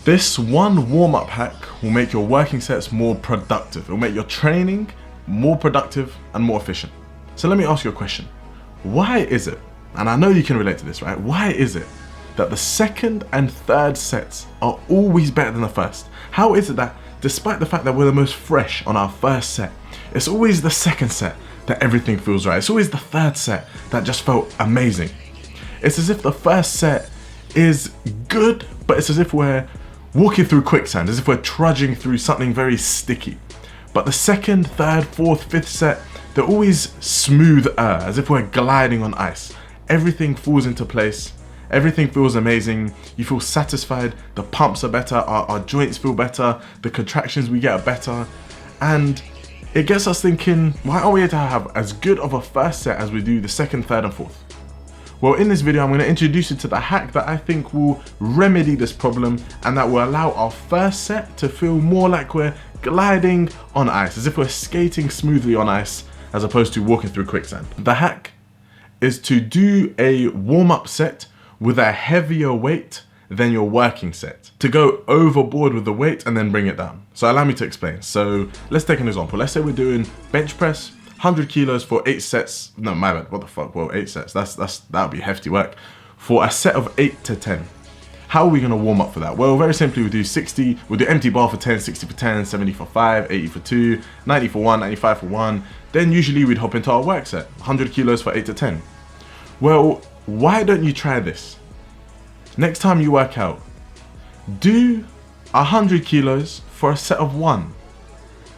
This one warm-up hack will make your working sets more productive. It will make your training more productive and more efficient. So let me ask you a question. Why is it, and I know you can relate to this, right? Why is it that the second and third sets are always better than the first? How is it that despite the fact that we're the most fresh on our first set, it's always the second set that everything feels right? It's always the third set that just felt amazing. It's as if the first set is good, but it's as if we're walking through quicksand, as if we're trudging through something very sticky. But the second, third, fourth, fifth set, they're always smoother, as if we're gliding on ice. Everything falls into place, everything feels amazing, you feel satisfied, the pumps are better, our joints feel better, the contractions we get are better, and it gets us thinking, why aren't we able to have as good of a first set as we do the second, third, and fourth? Well, in this video, I'm going to introduce you to the hack that I think will remedy this problem and that will allow our first set to feel more like we're gliding on ice, as if we're skating smoothly on ice as opposed to walking through quicksand. The hack is to do a warm-up set with a heavier weight than your working set, to go overboard with the weight and then bring it down. So allow me to explain. So let's take an example. Let's say we're doing bench press, 100 kilos for 8 sets. No, my bad, what the fuck? Well, 8 sets, that'll be hefty work. For a set of 8 to 10. How are we gonna warm up for that? Well, very simply, we'll do empty bar for 10, 60 for 10, 70 for 5, 80 for 2, 90 for 1, 95 for 1. Then usually we'd hop into our work set, 100 kilos for 8 to 10. Well, why don't you try this? Next time you work out, do 100 kilos for a set of 1.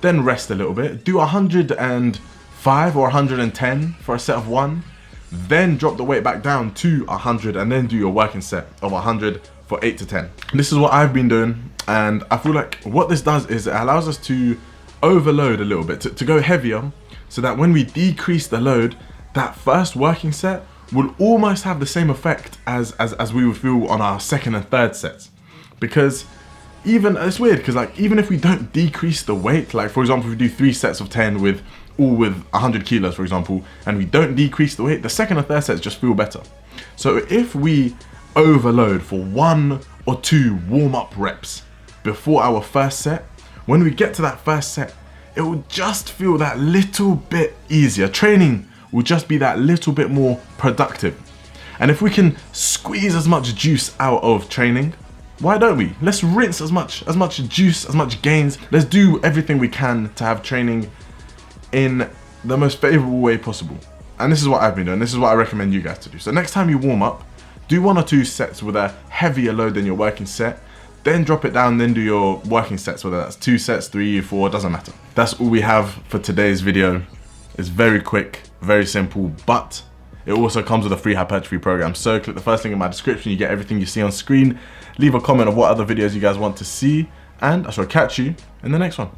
Then rest a little bit, do 105 or 110 for a set of 1, then drop the weight back down to 100 and then do your working set of 100 for 8 to 10. This is what I've been doing, and I feel like what this does is it allows us to overload a little bit, to go heavier, so that when we decrease the load, that first working set will almost have the same effect as we would feel on our second and third sets. Because even, it's weird, because like even if we don't decrease the weight, like for example, if we do 3 sets of 10 with 100 kilos, for example, and we don't decrease the weight, the second and third sets just feel better. So if we overload for 1 or 2 warm-up reps before our first set, when we get to that first set, it will just feel that little bit easier. Training will just be that little bit more productive. And if we can squeeze as much juice out of training, why don't we? Let's rinse as much juice, as much gains. Let's do everything we can to have training in the most favorable way possible. And this is what I've been doing. This is what I recommend you guys to do. So next time you warm up, do 1 or 2 sets with a heavier load than your working set, then drop it down, then do your working sets, whether that's 2 sets, 3, 4, doesn't matter. That's all we have for today's video. It's very quick, very simple, but it also comes with a free hypertrophy program. So click the first link in my description, you get everything you see on screen. Leave a comment of what other videos you guys want to see, and I shall catch you in the next one.